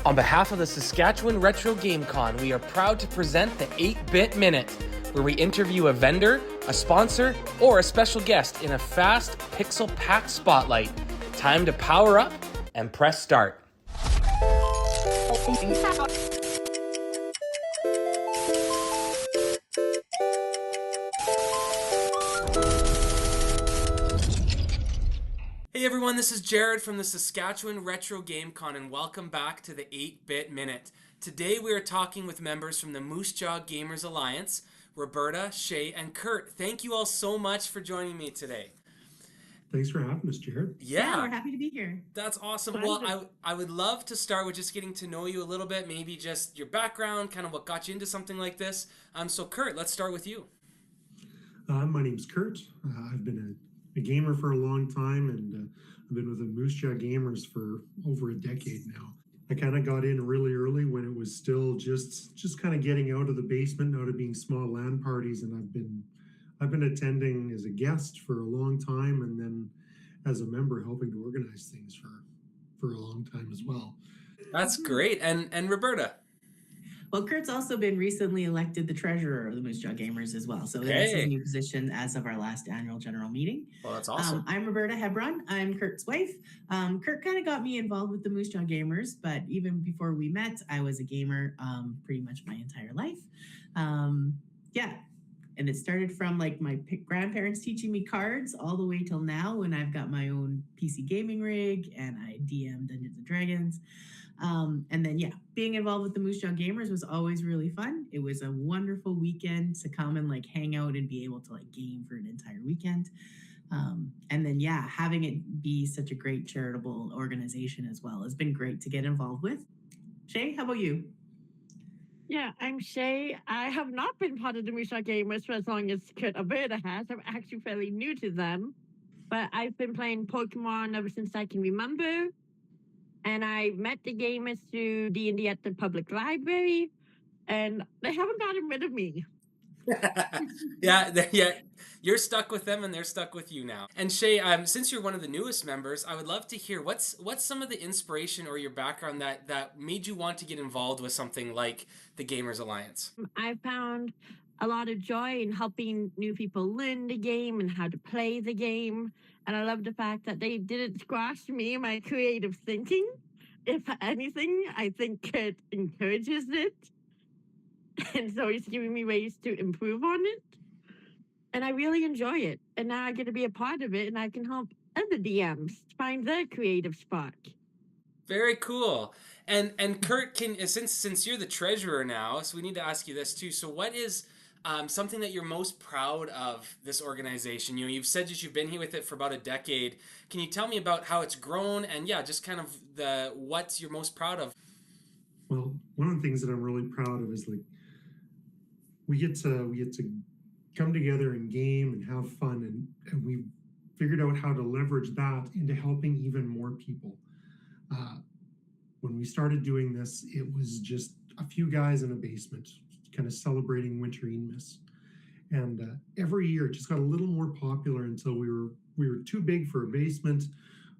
On behalf of the Saskatchewan Retro Game Con, we are proud to present the 8-Bit Minute, where we interview a vendor, a sponsor, or a special guest in a fast, pixel-packed spotlight. Time to power up and press start. Hey everyone, this is Jared from the Saskatchewan Retro Game Con, and welcome back to the 8-Bit Minute. Today we are talking with members from the MJGA Gamers Alliance, Roberta, Shay, and Kurt. Thank you all so much for joining me today. Thanks for having us, Jared. Yeah, we're happy to be here. That's awesome. Well, I would love to start with just getting to know you a little bit, maybe just your background, kind of what got you into something like this. So Kurt, let's start with you. My name's Kurt. I've been a gamer for a long time, and I've been with the MJGA Gamers for over a decade now. I kind of got in really early when it was still just kind of getting out of the basement, out of being small LAN parties, and I've been attending as a guest for a long time, and then as a member helping to organize things for a long time as well. That's great. And Roberta? Well, Kurt's also been recently elected the treasurer of the MJGA Gamers as well. So that's his new position as of our last annual general meeting. Well, that's awesome. I'm Roberta Hebron. I'm Kurt's wife. Kurt kind of got me involved with the MJGA Gamers, but even before we met, I was a gamer pretty much my entire life. And it started from like my grandparents teaching me cards all the way till now when I've got my own PC gaming rig and I DM Dungeons and Dragons. And then, being involved with the MJGA Gamers was always really fun. It was a wonderful weekend to come and like hang out and be able to like game for an entire weekend. And then, having it be such a great charitable organization as well has been great to get involved with. Shay, how about you? Yeah, I'm Shay. I have not been part of the MJGA Gamers for as long as Kurt Alberta has. I'm actually fairly new to them. But I've been playing Pokemon ever since I can remember. And I met the gamers through D&D at the public library. And they haven't gotten rid of me. Yeah, you're stuck with them and they're stuck with you now. And Shay, since you're one of the newest members, I would love to hear what's some of the inspiration or your background that made you want to get involved with something like the Gamers Alliance. I found a lot of joy in helping new people learn the game and how to play the game. And I love the fact that they didn't squash me and my creative thinking. If anything, I think it encourages it. And so he's giving me ways to improve on it. And I really enjoy it. And now I get to be a part of it and I can help other DMs find their creative spark. Very cool. And Kurt, since you're the treasurer now, so we need to ask you this too. So what is something that you're most proud of this organization? You know, you've said that you've been here with it for about a decade. Can you tell me about how it's grown and just kind of what you're most proud of? Well, one of the things that I'm really proud of is like we get to come together and game and have fun, and we figured out how to leverage that into helping even more people. When we started doing this, it was just a few guys in a basement kind of celebrating Winter Miss. And every year it just got a little more popular until we were too big for a basement.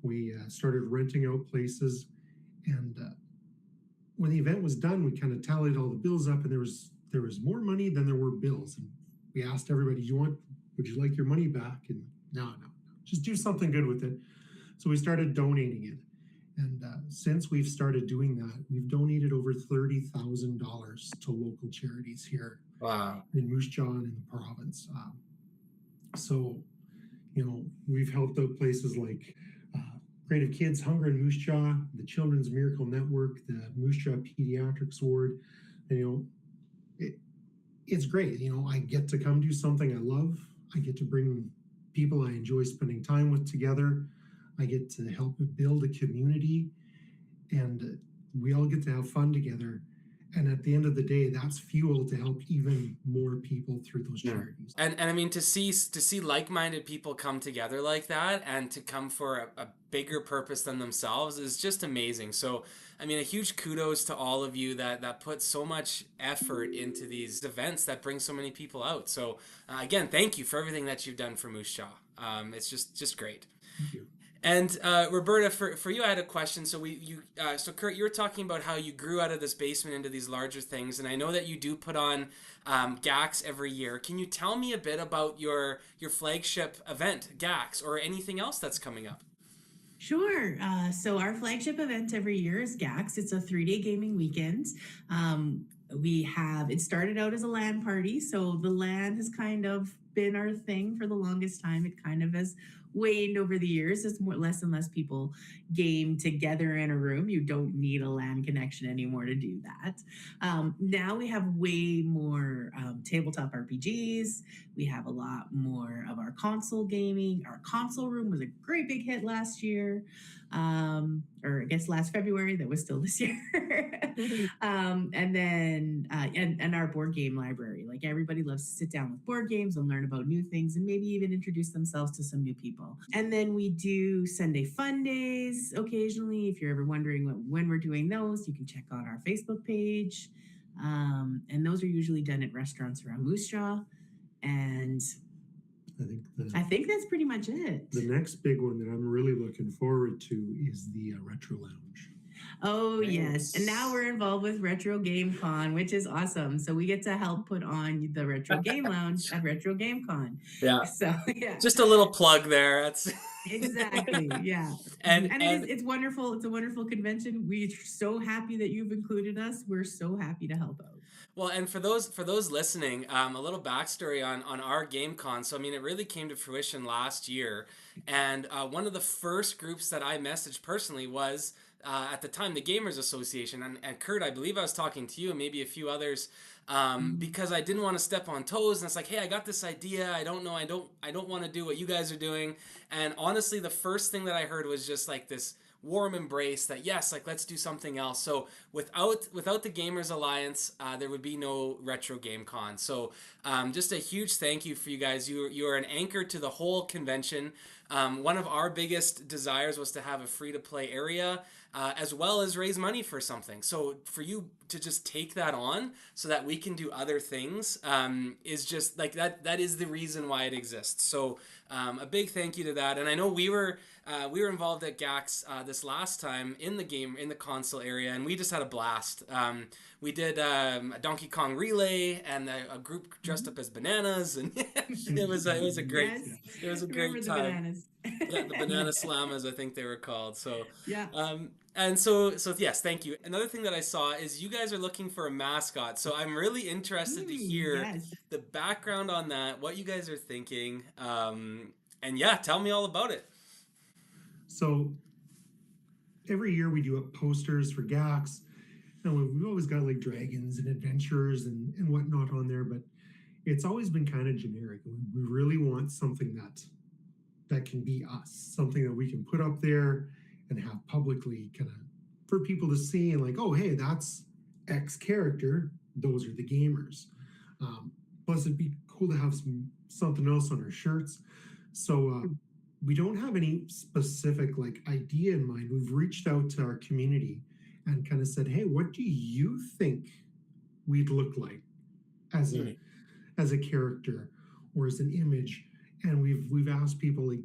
We started renting out places, and when the event was done, we kind of tallied all the bills up, and there was more money than there were bills. And we asked everybody, would you like your money back? And no, just do something good with it. So we started donating it. And since we've started doing that, we've donated over $30,000 to local charities here in MJGA and in the province. So, we've helped out places like Creative Kids Hunger in MJGA, the Children's Miracle Network, the MJGA Pediatrics Ward. And, it's great. I get to come do something I love. I get to bring people I enjoy spending time with together. I get to help build a community, and we all get to have fun together. And at the end of the day, that's fuel to help even more people through those charities. And I mean, to see like-minded people come together like that and to come for a bigger purpose than themselves is just amazing. So, I mean, a huge kudos to all of you that put so much effort into these events that bring so many people out. So, again, thank you for everything that you've done for MJGA. It's just great. Thank you. And Roberta, for you, I had a question. So Kurt, you were talking about how you grew out of this basement into these larger things, and I know that you do put on GAX every year. Can you tell me a bit about your flagship event, GAX, or anything else that's coming up? Sure. So our flagship event every year is GAX. It's a 3-day gaming weekend. It started out as a LAN party. So the LAN has kind of been our thing for the longest time. It kind of has waned over the years as less and less people game together in a room. You don't need a LAN connection anymore to do that. Now we have way more tabletop RPGs. We have a lot more of our console gaming. Our console room was a great big hit last year, or I guess last February. That was still this year. And then and our board game library. Like everybody loves to sit down with board games and learn about new things, and maybe even introduce themselves to some new people. And then we do Sunday fun days occasionally. If you're ever wondering when we're doing those, you can check out our Facebook page. And those are usually done at restaurants around Moose Jaw. And I think that's pretty much it. The next big one that I'm really looking forward to is the Retro Lounge. Oh, yes. And now we're involved with Retro Game Con, which is awesome. So we get to help put on the Retro Game Lounge at Retro Game Con. Yeah. So, yeah. Just a little plug there. That's exactly. Yeah. And it's wonderful. It's a wonderful convention. We're so happy that you've included us. We're so happy to help out. Well, and for those listening, a little backstory on our GameCon. So I mean, it really came to fruition last year, and one of the first groups that I messaged personally was at the time the Gamers Association. And Kurt, I believe I was talking to you and maybe a few others because I didn't want to step on toes. And it's like, hey, I got this idea. I don't know. I don't want to do what you guys are doing. And honestly, the first thing that I heard was just like this warm embrace that yes, like let's do something else. So without the Gamers Alliance, there would be no Retro Game Con. So just a huge thank you for you guys. You are an anchor to the whole convention. One of our biggest desires was to have a free-to-play area as well as raise money for something. So for you to just take that on so that we can do other things is just like that is the reason why it exists. So a big thank you to that. And I know we were involved at GAX this last time in the console area, and we just had a blast. We did a Donkey Kong relay and a group dressed up as bananas, and it was a great time. Yeah, the banana slammers, I think they were called. So yeah. And so yes, thank you. Another thing that I saw is you guys are looking for a mascot. So I'm really interested to hear the background on that, what you guys are thinking, and yeah, tell me all about it. So every year we do up posters for GAX, and we've always got like dragons and adventures and whatnot on there, but it's always been kind of generic. We really want something that can be us, something that we can put up there and have publicly kind of for people to see and like, oh, hey, that's X character. Those are the gamers. Plus, it'd be cool to have something else on our shirts. So we don't have any specific like idea in mind. We've reached out to our community and kind of said, hey, what do you think we'd look like as a character or as an image? And we've asked people like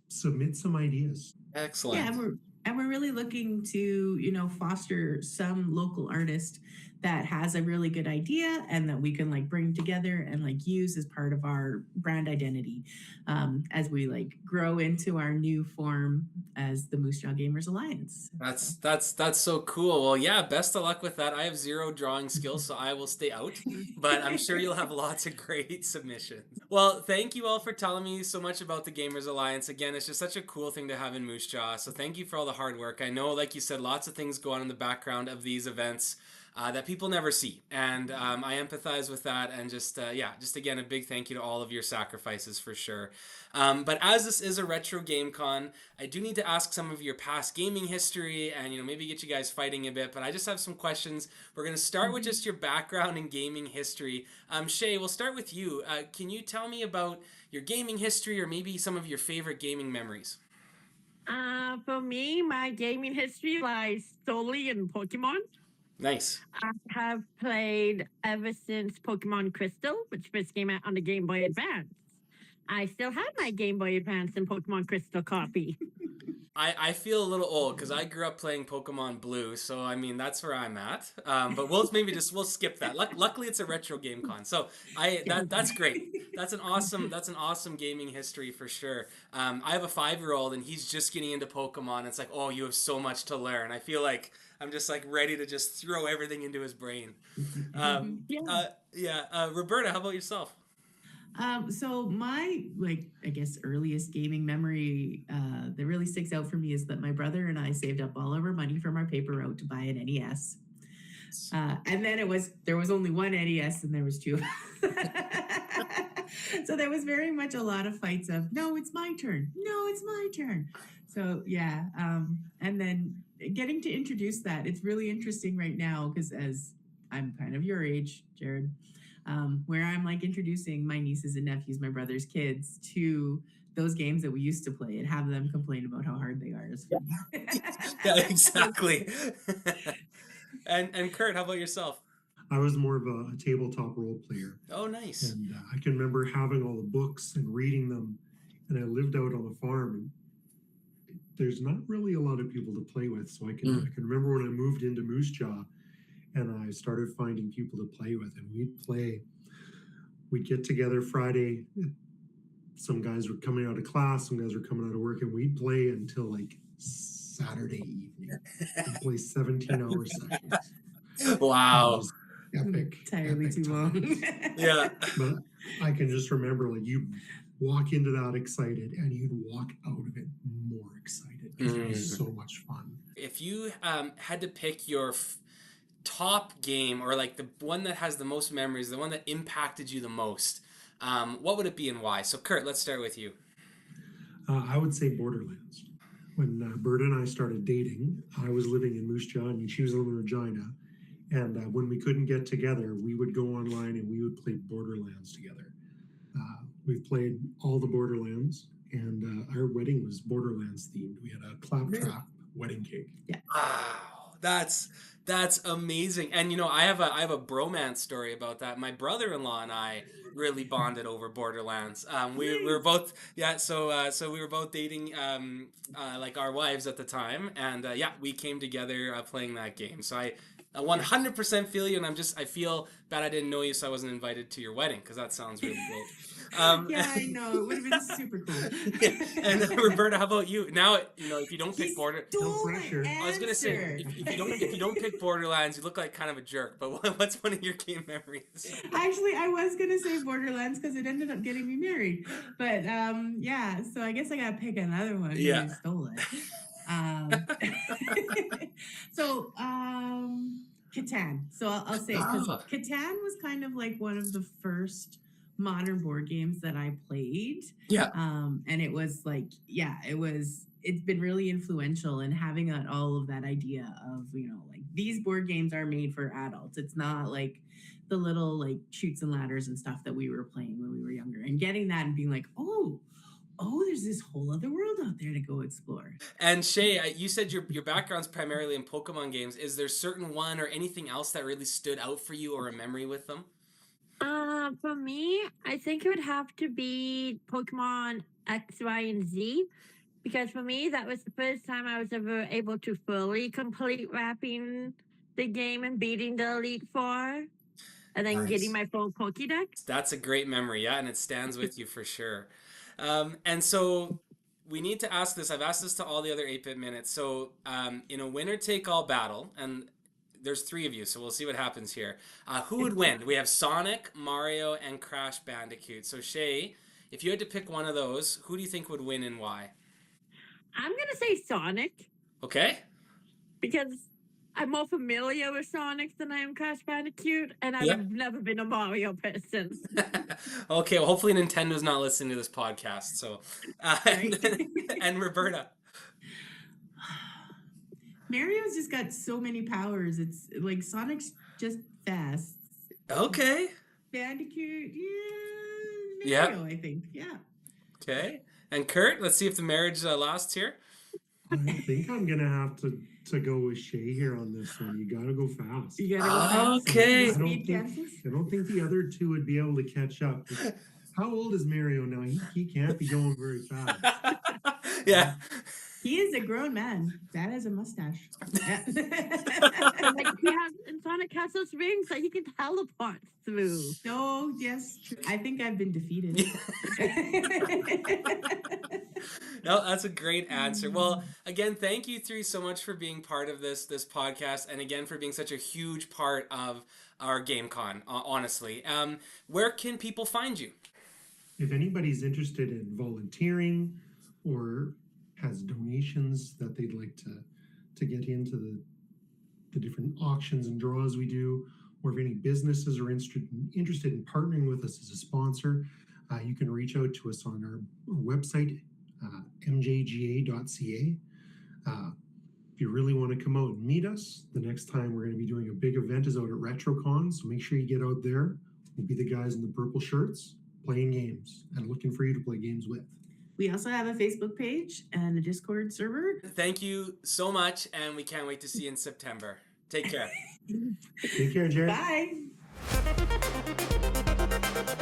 submit some ideas. Excellent. Yeah, and we're really looking to foster some local artist that has a really good idea and that we can like bring together and like use as part of our brand identity as we like grow into our new form as the Moose Jaw Gamers Alliance. That's so cool. Well, yeah, best of luck with that. I have zero drawing skills, so I will stay out, but I'm sure you'll have lots of great submissions. Well, thank you all for telling me so much about the Gamers Alliance. Again, it's just such a cool thing to have in Moose Jaw, so thank you for all the hard work. I know, like you said, lots of things go on in the background of these events that people never see, and I empathize with that, and just again, a big thank you to all of your sacrifices for sure. But as this is a Retro Game Con, I do need to ask some of your past gaming history and maybe get you guys fighting a bit, but I just have some questions. We're going to start with just your background in gaming history. Shay, we'll start with you. Can you tell me about your gaming history or maybe some of your favorite gaming memories? For me, my gaming history lies solely in Pokemon. Nice. I have played ever since Pokemon Crystal, which first came out on the Game Boy Advance. I still have my Game Boy Advance and Pokemon Crystal copy. I feel a little old because I grew up playing Pokemon Blue, so I mean that's where I'm at. But we'll skip that. Luckily, it's a retro game con, so that's great. That's an awesome gaming history for sure. I have a 5-year-old and he's just getting into Pokemon. It's like, oh, you have so much to learn. I feel like I'm just like ready to just throw everything into his brain. Roberta, how about yourself? So my I guess earliest gaming memory that really sticks out for me is that my brother and I saved up all of our money from our paper route to buy an NES. And then there was only one NES and there was two. So there was very much a lot of fights of no, it's my turn. No, it's my turn. So yeah. And then getting to introduce that, it's really interesting right now because as I'm kind of your age, Jared. Where I'm like introducing my nieces and nephews, my brother's kids, to those games that we used to play and have them complain about how hard they are. Yeah, exactly. And Kurt, how about yourself? I was more of a tabletop role player. Oh, nice. And I can remember having all the books and reading them. And I lived out on a farm. And there's not really a lot of people to play with. So I can remember when I moved into Moose Jaw, and I started finding people to play with, and we'd get together Friday. Some guys were coming out of class, some guys were coming out of work, and we'd play until like Saturday evening. We'd play 17-hour sessions. Wow. Epic. Entirely too long. Yeah. But I can just remember you walk into that excited and you'd walk out of it more excited because it was so much fun. If you had to pick your top game, or like the one that has the most memories, the one that impacted you the most, what would it be and why? So Kurt, let's start with you. I would say Borderlands. When Berta and I started dating, I was living in Moose Jaw and she was living in Regina. And when we couldn't get together, we would go online and we would play Borderlands together. We've played all the Borderlands, and our wedding was Borderlands themed. We had a claptrap wedding cake. Yeah. Wow, that's amazing. And I have a bromance story about that. My brother-in-law and I really bonded over Borderlands. We were both so we were both dating like our wives at the time, and we came together playing that game. So I 100% feel you, and I feel bad I didn't know you, so I wasn't invited to your wedding because that sounds really great. Yeah, I know. It would have been super cool. Yeah. And Roberta, how about you? Now, if you don't pick Borderlands, no pressure. I was gonna say if you don't pick Borderlands, you look like kind of a jerk. But what's one of your game memories? Actually, I was gonna say Borderlands because it ended up getting me married. But so I guess I gotta pick another one. Yeah, I stole it. So Catan. So I'll say because Catan was kind of like one of the first modern board games that I played. Yeah. And it was like, it's been really influential in having all of that idea of, like these board games are made for adults. It's not like the little like chutes and ladders and stuff that we were playing when we were younger, and getting that and being like, oh, there's this whole other world out there to go explore. And Shay, you said your background's primarily in Pokemon games. Is there certain one or anything else that really stood out for you or a memory with them? For me, I think it would have to be Pokemon X, Y, and Z, because for me, that was the first time I was ever able to fully complete wrapping the game and beating the Elite Four, and then getting my full Pokédex. That's a great memory, yeah, and it stands with you for sure. And so we need to ask this. I've asked this to all the other 8-Bit Minutes. So in a winner-take-all battle, and there's 3 of you, so we'll see what happens here. Who would win? We have Sonic, Mario, and Crash Bandicoot. So Shay, if you had to pick one of those, who do you think would win and why? I'm going to say Sonic. Okay. Because I'm more familiar with Sonic than I am Crash Bandicoot, and I've never been a Mario person. Okay, well, hopefully Nintendo's not listening to this podcast. So, and Roberta. Mario's just got so many powers. It's like Sonic's just fast. Okay. Bandicoot, Mario, I think. Yeah. Okay. And Kurt, let's see if the marriage lasts here. I think I'm gonna have to go with Shay here on this one. You gotta go fast. You gotta go fast. Okay. I don't think the other two would be able to catch up. How old is Mario now? He can't be going very fast. Yeah. He is a grown man. Dad has a mustache. Yeah. Like he has in Sonic has those rings that he can teleport through. No, yes, true. I think I've been defeated. No, that's a great answer. Well, again, thank you three so much for being part of this podcast, and again for being such a huge part of our GameCon. Honestly, where can people find you? If anybody's interested in volunteering or has donations that they'd like to get into the different auctions and draws we do, or if any businesses are interested in partnering with us as a sponsor, you can reach out to us on our website, MJGA.ca. If you really want to come out and meet us, the next time we're going to be doing a big event is out at RetroCon, so make sure you get out there. We'll be the guys in the purple shirts playing games and looking for you to play games with. We also have a Facebook page and a Discord server. Thank you so much, and we can't wait to see you in September. Take care. Take care, Jared. Bye.